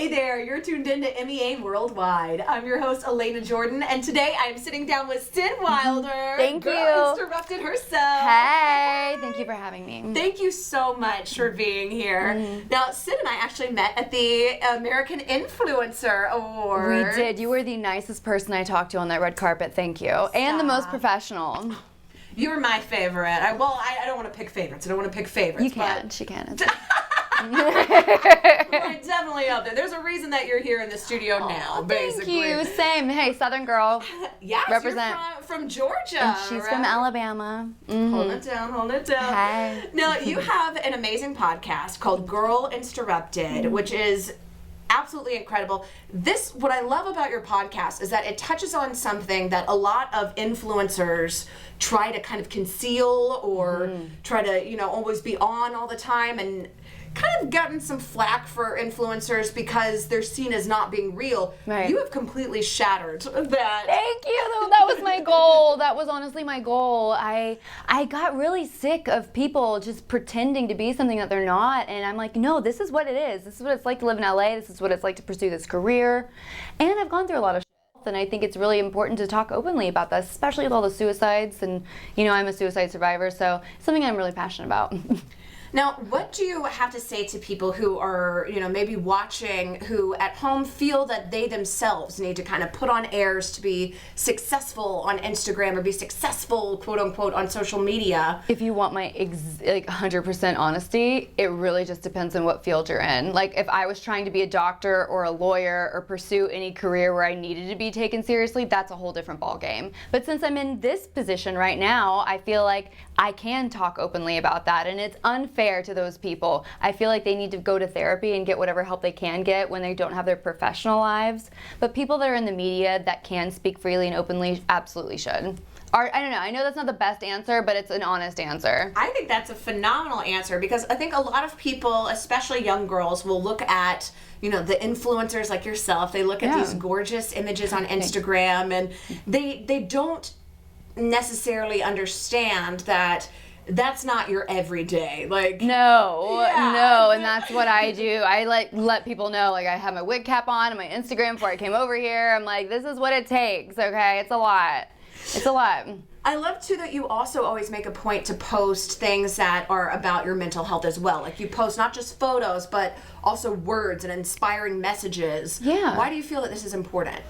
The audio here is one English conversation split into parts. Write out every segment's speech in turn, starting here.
Hey there, you're tuned in to MEA Worldwide. I'm your host, Elena Jordan, and today I'm sitting down with Sid Wilder. Thank you. Insta-Rupted herself. Hey, thank you for having me. Thank you so much for being here. Now, Sid and I actually met at the American Influencer Award. We did. You were the nicest person I talked to on that red carpet. Thank you. And the most professional. You were my favorite. I don't want to pick favorites. I don't want to pick favorites. You can. She can. We're definitely up there. There's a reason that you're here in the studio now, basically. Thank you. Same. Hey, Southern girl. Yes, represent. You're from Georgia. And she's right? from Alabama. Hold it down, hold it down. Hey. Now, you have an amazing podcast called Girl Insta-Rupted, which is absolutely incredible. What I love about your podcast is that it touches on something that a lot of influencers try to kind of conceal or try to, always be on all the time, and kind of gotten some flack for influencers because they're seen as not being real. Right. You have completely shattered that. Thank you. That was my goal. That was honestly my goal. I got really sick of people just pretending to be something that they're not, and I'm like, no, this is what it is. This is what it's like to live in LA. This is what it's like to pursue this career. And I've gone through a lot of shit, and I think it's really important to talk openly about this, especially with all the suicides, and I'm a suicide survivor, so it's something I'm really passionate about. Now, what do you have to say to people who are, maybe watching, who at home feel that they themselves need to kind of put on airs to be successful on Instagram or be successful, quote unquote, on social media? If you want my 100% honesty, it really just depends on what field you're in. Like, if I was trying to be a doctor or a lawyer or pursue any career where I needed to be taken seriously, that's a whole different ballgame. But since I'm in this position right now, I feel like I can talk openly about that, and it's unfair to those people. I feel like they need to go to therapy and get whatever help they can get when they don't have their professional lives. But people that are in the media that can speak freely and openly absolutely should. I don't know. I know that's not the best answer, but it's an honest answer. I think that's a phenomenal answer, because I think a lot of people, especially young girls, will look at the influencers like yourself. They look at these gorgeous images on Instagram, and they don't necessarily understand that that's not your everyday. No, and that's what I do. I let people know, I have my wig cap on my Instagram before I came over here. I'm like, this is what it takes, okay? It's a lot. I love too that you also always make a point to post things that are about your mental health as well. Like, you post not just photos, but also words and inspiring messages. Yeah. Why do you feel that this is important?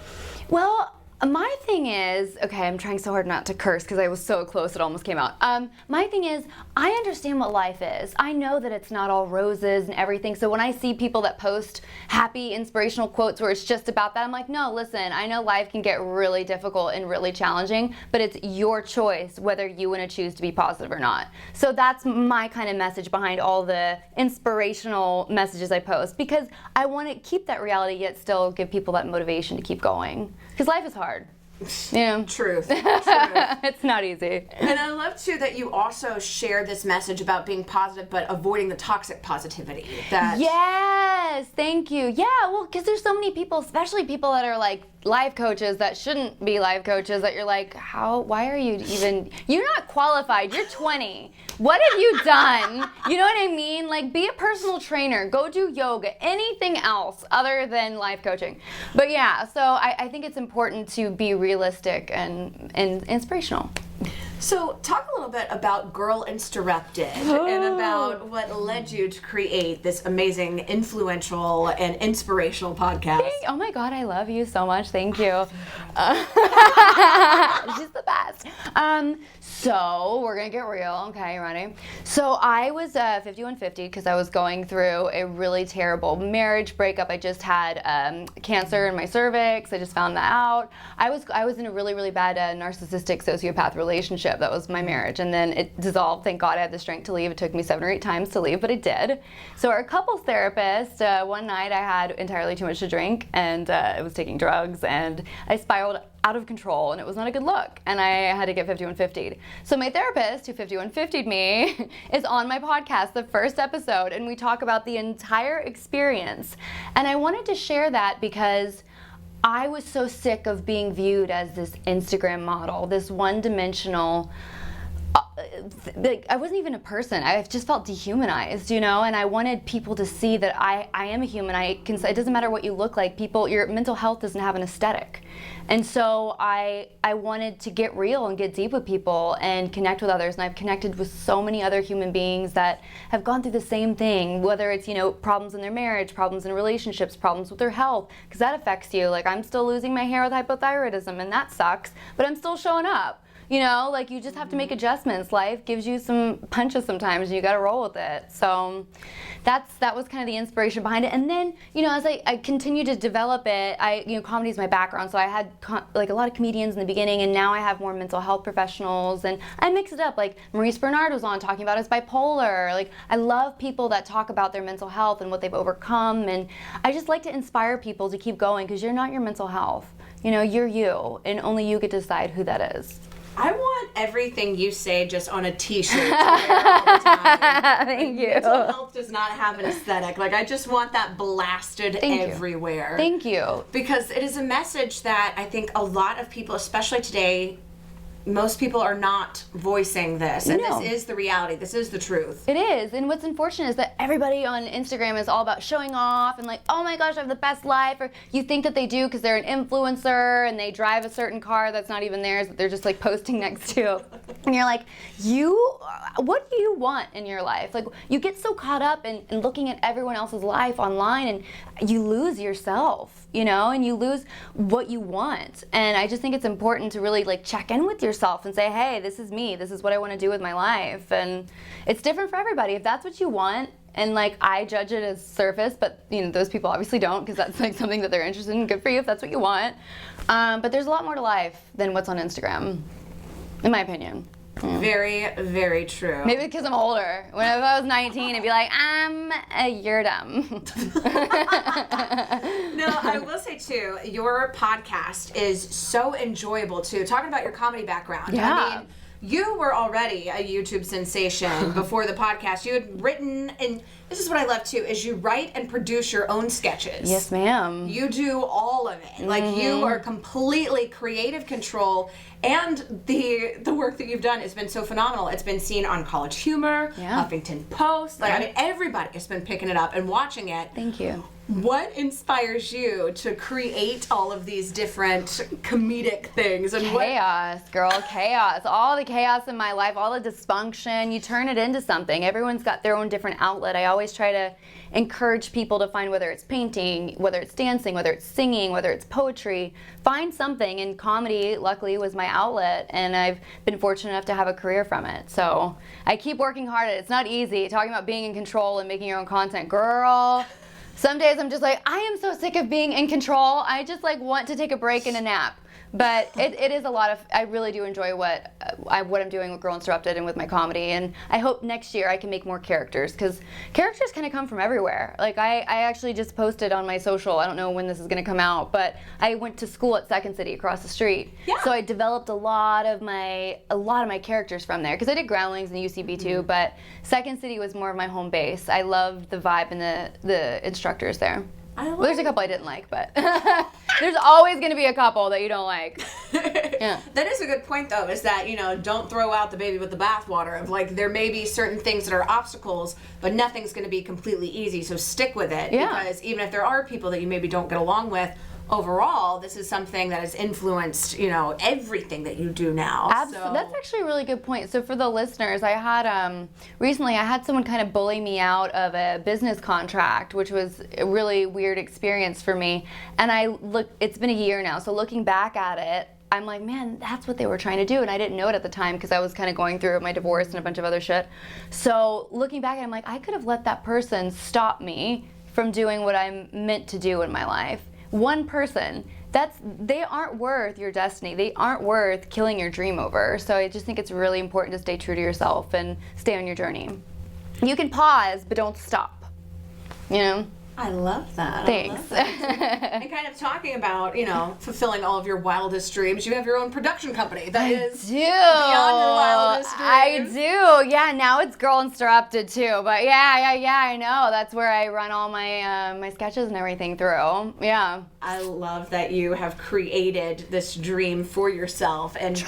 Well, my thing is, okay, I'm trying so hard not to curse because I was so close it almost came out. My thing is, I understand what life is. I know that it's not all roses and everything. So when I see people that post happy, inspirational quotes where it's just about that, I'm like, no, listen, I know life can get really difficult and really challenging, but it's your choice whether you want to choose to be positive or not. So that's my kind of message behind all the inspirational messages I post, because I want to keep that reality yet still give people that motivation to keep going. Because life is hard. Truth. It's not easy. And I love too that you also share this message about being positive but avoiding the toxic positivity. Yes, thank you. Yeah, well, because there's so many people, especially people that are like life coaches that shouldn't be life coaches, that you're like, why are you even, you're not qualified, you're 20. What have you done? You know what I mean? Like, be a personal trainer, go do yoga, anything else other than life coaching. But yeah, so I think it's important to be realistic and inspirational. So talk a little bit about Girl Insta-Rupted and about what led you to create this amazing, influential, and inspirational podcast. Oh my God, I love you so much. Thank you. She's the best. So we're gonna get real. Okay, you ready? So I was 5150 because I was going through a really terrible marriage breakup. I just had cancer in my cervix. I just found that out. I was in a really, really bad narcissistic sociopath relationship. That was my marriage, and then it dissolved. Thank God I had the strength to leave. It took me 7 or 8 times to leave, but it did. So our couples therapist, one night I had entirely too much to drink, and I was taking drugs, and I spiraled out of control, and it was not a good look, and I had to get 5150'd. So my therapist, who 5150'd me, is on my podcast, the first episode, and we talk about the entire experience. And I wanted to share that because I was so sick of being viewed as this Instagram model, this one-dimensional like, I wasn't even a person. I just felt dehumanized, you know, and I wanted people to see that I am a human. It doesn't matter what you look like. Your mental health doesn't have an aesthetic. And so I wanted to get real and get deep with people and connect with others. And I've connected with so many other human beings that have gone through the same thing, whether it's, you know, problems in their marriage, problems in relationships, problems with their health, because that affects you. Like, I'm still losing my hair with hypothyroidism, and that sucks, but I'm still showing up. You know, like, you just have to make adjustments. Life gives you some punches sometimes, and you got to roll with it. So that was kind of the inspiration behind it. And then, you know, as I continued to develop it, comedy is my background, so I had like a lot of comedians in the beginning, and now I have more mental health professionals, and I mix it up. Like, Maurice Bernard was on talking about his bipolar. Like, I love people that talk about their mental health and what they've overcome, and I just like to inspire people to keep going, because you're not your mental health. You know, you're you, and only you get to decide who that is. I want everything you say just on a t-shirt to wear all the time. Thank you. Mental health does not have an aesthetic. Like, I just want that blasted everywhere. Thank you. Because it is a message that I think a lot of people, especially today, most people are not voicing this, and No. this is the reality. This is the truth. It is, and what's unfortunate is that everybody on Instagram is all about showing off and like, oh my gosh, I have the best life, or you think that they do because they're an influencer and they drive a certain car that's not even theirs, that they're just like posting next to. And you're like, what do you want in your life? Like, you get so caught up in looking at everyone else's life online, and you lose yourself, you know, and you lose what you want. And I just think it's important to really like check in with yourself and say, hey, this is me, this is what I want to do with my life. And it's different for everybody. If that's what you want, and like, I judge it as surface, but you know, those people obviously don't, because that's like something that they're interested in. Good for you if that's what you want. But there's a lot more to life than what's on Instagram, in my opinion. Very, very true. Maybe because I'm older. When if I was 19, I'd be like, you're dumb. No, I will say too, your podcast is so enjoyable too. Talking about your comedy background. Yeah. I mean, you were already a YouTube sensation before the podcast. You had written, and this is what I love too, is you write and produce your own sketches. Yes, ma'am. You do all of it. Like, you are completely creative control, and the work that you've done has been so phenomenal. It's been seen on College Humor, Huffington Post. Like, I mean, everybody has been picking it up and watching it. Thank you. What inspires you to create all of these different comedic things? And Chaos, girl, chaos. All the chaos in my life, all the dysfunction, you turn it into something. Everyone's got their own different outlet. I always try to encourage people to find, whether it's painting, whether it's dancing, whether it's singing, whether it's poetry, find something. And comedy, luckily, was my outlet, and I've been fortunate enough to have a career from it. So I keep working hard at it. It's not easy. Talking about being in control and making your own content, girl. Some days I'm just like, I am so sick of being in control. I just like want to take a break and a nap. But it is a lot of, I really do enjoy what I'm doing with Girl Insta-Rupted and with my comedy. And I hope next year I can make more characters, because characters kind of come from everywhere. Like, I actually just posted on my social, I don't know when this is going to come out, but I went to school at Second City across the street. Yeah. So I developed a lot of my characters from there, because I did Groundlings and UCB too, but Second City was more of my home base. I loved the vibe and the instructors there. Well, there's a couple I didn't like, but there's always going to be a couple that you don't like. Yeah. That is a good point, though, is that, you know, don't throw out the baby with the bathwater. Of like, there may be certain things that are obstacles, but nothing's going to be completely easy. So stick with it, because even if there are people that you maybe don't get along with, overall, this is something that has influenced, you know, everything that you do now. Absolutely. So. That's actually a really good point. So for the listeners, I had recently I had someone kind of bully me out of a business contract, which was a really weird experience for me. And it's been a year now, so looking back at it, I'm like, man, that's what they were trying to do, and I didn't know it at the time because I was kind of going through my divorce and a bunch of other shit. So looking back, I'm like, I could have let that person stop me from doing what I'm meant to do in my life. One person, they aren't worth your destiny. They aren't worth killing your dream over. So I just think it's really important to stay true to yourself and stay on your journey. You can pause, but don't stop, you know? I love that. Thanks. I love that. And kind of talking about, fulfilling all of your wildest dreams. You have your own production company that is beyond your wildest dreams. I do. Yeah, now it's Girl Insta-Rupted too. But yeah, I know. That's where I run all my my sketches and everything through. Yeah. I love that you have created this dream for yourself and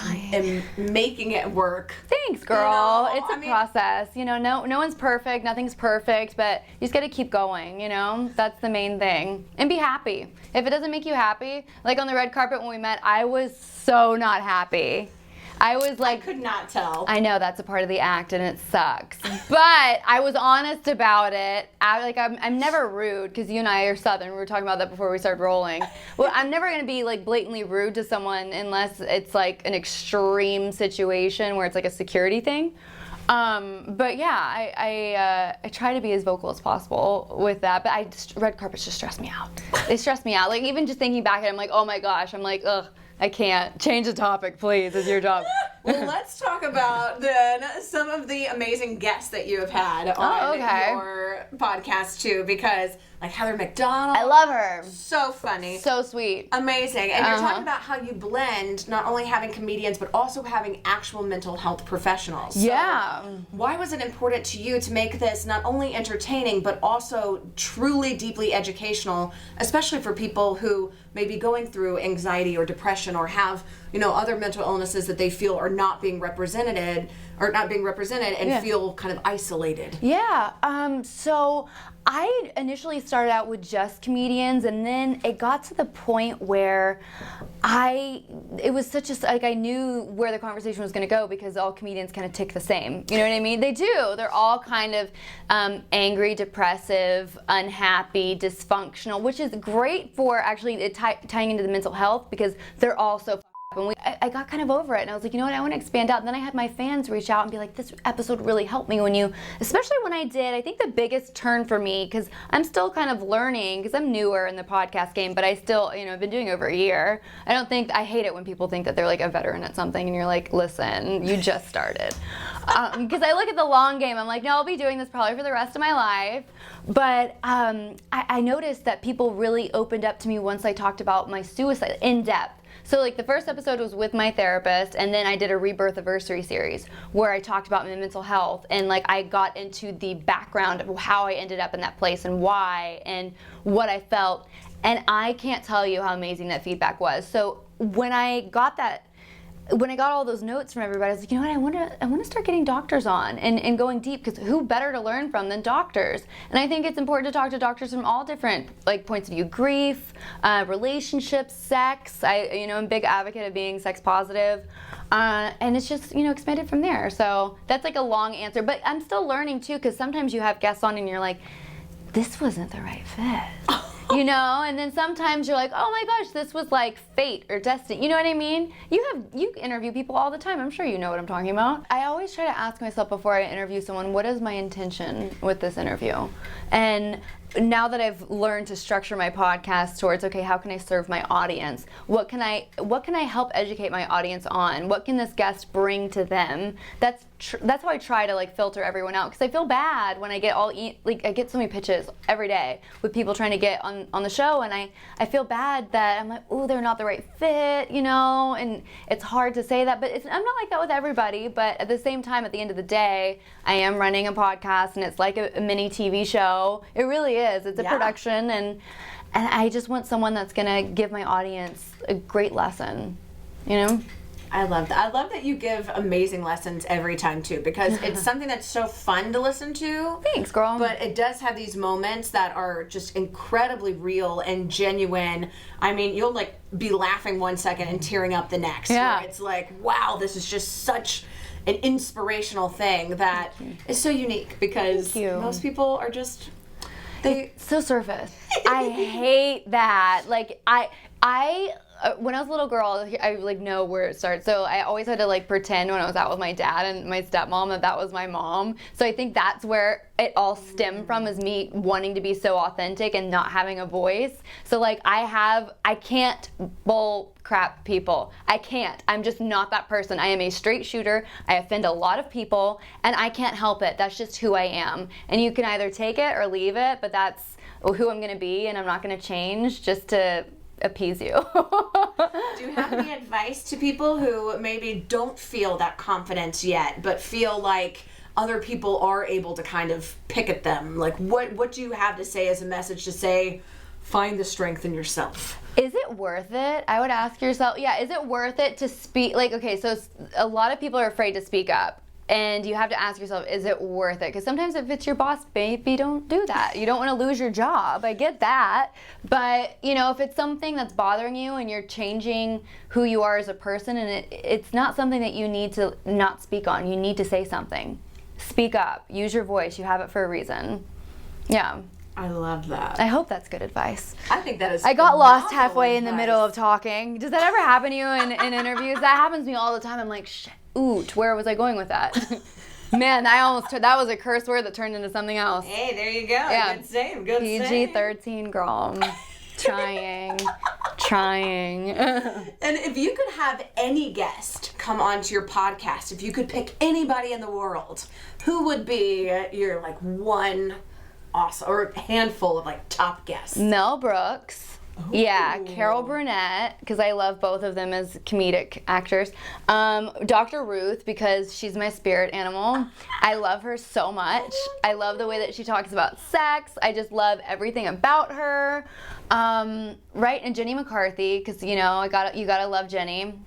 making it work. Thanks, girl. It's a process. No one's perfect. Nothing's perfect, but you just got to keep going, That's the main thing. And be happy. If it doesn't make you happy, like on the red carpet when we met, I was so not happy. I was like, I could not tell. I know that's a part of the act and it sucks, but I was honest about it. I'm never rude because you and I are Southern. We were talking about that before we started rolling. Well, I'm never gonna be like blatantly rude to someone unless it's like an extreme situation where it's like a security thing. But yeah, I try to be as vocal as possible with that. But red carpets just stress me out. They stress me out. Like even just thinking back, I'm like, oh my gosh. I'm like, ugh. I can't. Change the topic, please. It's your job. Well, let's talk about then some of the amazing guests that you have had on your podcast too, because like Heather McDonald. I love her. So funny. So sweet. Amazing. And you're talking about how you blend not only having comedians, but also having actual mental health professionals. Yeah. So why was it important to you to make this not only entertaining, but also truly deeply educational, especially for people who may be going through anxiety or depression or have, other mental illnesses that they feel are not being represented and feel kind of isolated? Yeah. So I initially started out with just comedians, and then it got to the point where it was such a, I knew where the conversation was going to go because all comedians kind of tick the same. You know what I mean? They do. They're all kind of angry, depressive, unhappy, dysfunctional, which is great for actually tying into the mental health because they're all so and I got kind of over it, and I was like, you know what, I want to expand out. And then I had my fans reach out and be like, this episode really helped me especially when I did, I think the biggest turn for me, because I'm still kind of learning, because I'm newer in the podcast game, but I still, I've been doing over a year. I hate it when people think that they're like a veteran at something, and you're like, listen, you just started. Because I look at the long game, I'm like, no, I'll be doing this probably for the rest of my life. But I noticed that people really opened up to me once I talked about my suicide in depth. So like the first episode was with my therapist, and then I did a rebirth anniversary series where I talked about my mental health, and like I got into the background of how I ended up in that place and why and what I felt. And I can't tell you how amazing that feedback was. So when I got all those notes from everybody, I was like, you know what, I want to start getting doctors on and going deep, because who better to learn from than doctors? And I think it's important to talk to doctors from all different points of view: grief, relationships, sex. I'm a big advocate of being sex positive, and it's just expanded from there. So that's like a long answer, but I'm still learning too, because sometimes you have guests on and you're like, this wasn't the right fit. And then sometimes you're like, oh my gosh, this was like fate or destiny. You know what I mean? You interview people all the time. I'm sure you know what I'm talking about. I always try to ask myself before I interview someone, what is my intention with this interview? And now that I've learned to structure my podcast towards, okay, how can I serve my audience? What can I help educate my audience on? What can this guest bring to them? That's how I try to filter everyone out, because I feel bad when I get I get so many pitches every day with people trying to get on the show, and I feel bad that I'm like, oh, they're not the right fit, and it's hard to say that, but I'm not like that with everybody. But at the same time, at the end of the day, I am running a podcast, and it's like a mini TV show. It really is. It's a production, and I just want someone that's gonna give my audience a great lesson, I love that. I love that you give amazing lessons every time too, because it's something that's so fun to listen to. Thanks, girl. But it does have these moments that are just incredibly real and genuine. I mean, you'll be laughing one second and tearing up the next. Yeah. Where it's like, wow, this is just such an inspirational thing that is so unique, because most people are just it's so surface. I hate that. When I was a little girl, I know where it starts. So I always had to pretend when I was out with my dad and my stepmom that was my mom. So I think that's where it all stemmed from, is me wanting to be so authentic and not having a voice. So I can't bull crap people. I can't. I'm just not that person. I am a straight shooter. I offend a lot of people, and I can't help it. That's just who I am. And you can either take it or leave it, but that's who I'm gonna be, and I'm not gonna change just to appease you. Do you have any advice to people who maybe don't feel that confidence yet, but feel like other people are able to kind of pick at them? Like, what do you have to say as a message to say, find the strength in yourself? Is it worth it? I would ask yourself, is it worth it to speak? Like, okay, so a lot of people are afraid to speak up. And you have to ask yourself, is it worth it? Because sometimes if it's your boss, maybe don't do that. You don't want to lose your job. I get that. But, if it's something that's bothering you and you're changing who you are as a person, and it's not something that you need to not speak on. You need to say something. Speak up. Use your voice. You have it for a reason. Yeah. I love that. I hope that's good advice. I think that is. I got lost halfway in the middle of talking. Does that ever happen to you in interviews? That happens to me all the time. I'm like, shit. Oot, where was I going with that? Man, that was a curse word that turned into something else. Hey, there you go. Yeah. Good save. Good save. PG-13, girl. Trying. And if you could have any guest come onto your podcast, if you could pick anybody in the world, who would be your one awesome or handful of top guests? Mel Brooks. Ooh. Yeah, Carol Burnett, because I love both of them as comedic actors. Dr. Ruth, because she's my spirit animal. I love her so much. I love the way that she talks about sex. I just love everything about her. Right, and Jenny McCarthy, because you gotta love Jenny.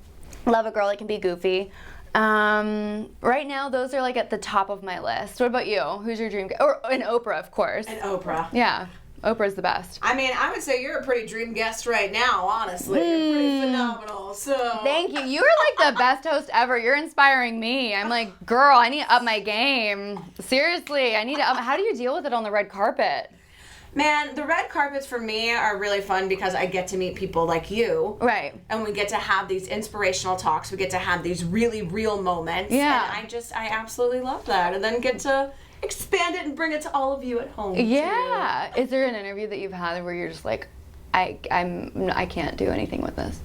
Love a girl that can be goofy. Right now, those are at the top of my list. What about you? Who's your dream guest? And Oprah, of course. And Oprah. Yeah. Oprah's the best. I mean, I would say you're a pretty dream guest right now, honestly. You're pretty phenomenal, so. Thank you. You are the best host ever. You're inspiring me. I'm like, girl, I need to up my game. Seriously, I need to up. How do you deal with it on the red carpet? Man, the red carpets for me are really fun because I get to meet people like you. Right. And we get to have these inspirational talks. We get to have these really real moments. Yeah. And I absolutely love that. And then get to expand it and bring it to all of you at home. Yeah. Too. Is there an interview that you've had where you're just like, I can't do anything with this?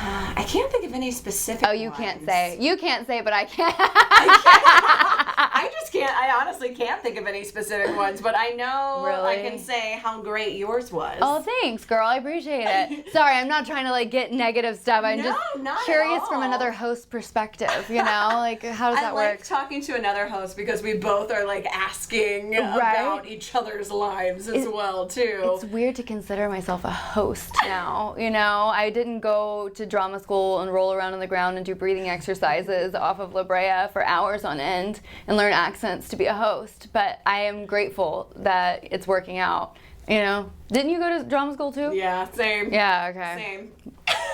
I can't think of any specific Oh, you ones. can't say. You can't say, but I can. I just can't. I honestly can't think of any specific ones, but I know Really? I can say how great yours was. Oh, thanks, girl. I appreciate it. Sorry, I'm not trying to get negative stuff. I'm just not curious at all. from another host perspective. How does that work? I like talking to another host because we both are asking about each other's lives as well too. It's weird to consider myself a host now. I didn't go to drama school and roll around on the ground and do breathing exercises off of La Brea for hours on end and learn accents to be a host. But I am grateful that it's working out. Didn't you go to drama school too? Yeah, same. Yeah, okay. Same.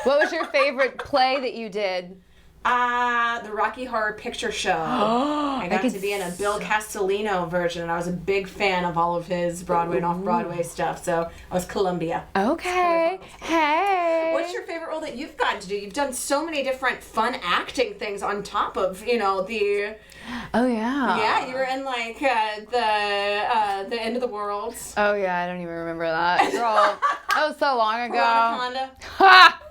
What was your favorite play that you did? The Rocky Horror Picture Show. I got to be in a Bill Castellino version, and I was a big fan of all of his Broadway and off-Broadway stuff, so I was Columbia. Okay. Hey. What's your favorite role that you've gotten to do? You've done so many different fun acting things on top of, the... Oh, yeah. Yeah, you were in, the End of the World. Oh, yeah, I don't even remember that. Girl, that was so long ago. Anaconda. Ha!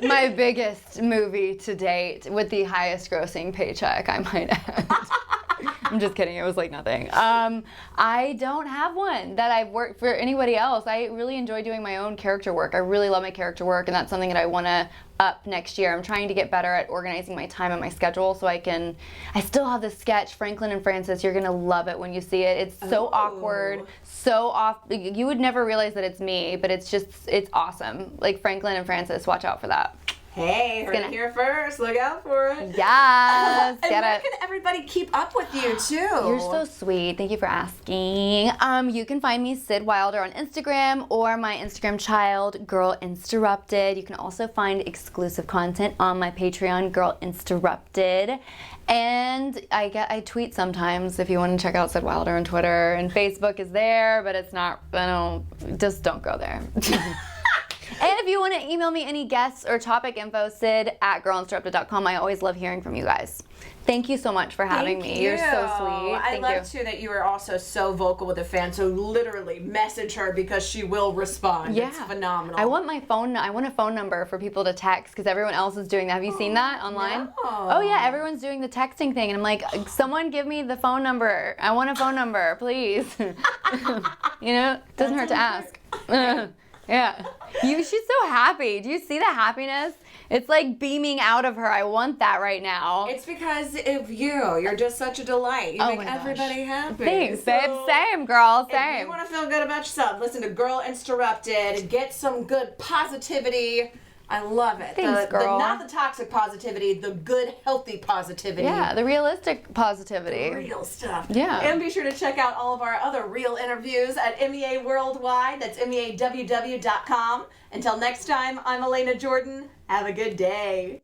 My biggest movie to date with the highest grossing paycheck, I might add. I'm just kidding. It was nothing. I don't have one that I've worked for anybody else. I really enjoy doing my own character work. I really love my character work, and that's something that I want to up next year. I'm trying to get better at organizing my time and my schedule so I still have this sketch, Franklin and Francis. You're going to love it when you see it. It's so awkward, so off. You would never realize that it's me, but it's awesome. Franklin and Francis, watch out for that. Hey, heard it here first. Look out for it. Yes. And where can everybody keep up with you, too? You're so sweet. Thank you for asking. You can find me, Sid Wilder, on Instagram or my Instagram child, Girl Insta-Rupted. You can also find exclusive content on my Patreon, Girl Insta-Rupted. And I tweet sometimes if you want to check out Sid Wilder on Twitter. And Facebook is there, but it's not, just don't go there. And if you want to email me any guests or topic info, sid@girlinterrupted.com. I always love hearing from you guys. Thank you so much for having me. You're so sweet. I love too that you are also so vocal with the fans. So literally message her because she will respond. Yeah. It's phenomenal. I want a phone number for people to text because everyone else is doing that. Have you seen that online? No. Oh yeah, everyone's doing the texting thing, and I'm like, someone give me the phone number. I want a phone number, please. You know, it doesn't hurt to ask. Yeah. She's so happy. Do you see the happiness? It's like beaming out of her. I want that right now. It's because of you. You're just such a delight. You make everybody happy. Thanks, babe. Same, girl. Same. If you want to feel good about yourself, listen to Girl Insta-Rupted. Get some good positivity. I love it. Thanks, girl. Not the toxic positivity, the good, healthy positivity. Yeah, the realistic positivity. Real stuff. Yeah. And be sure to check out all of our other real interviews at MEA Worldwide. That's MEAWW.com. Until next time, I'm Elena Jordan. Have a good day.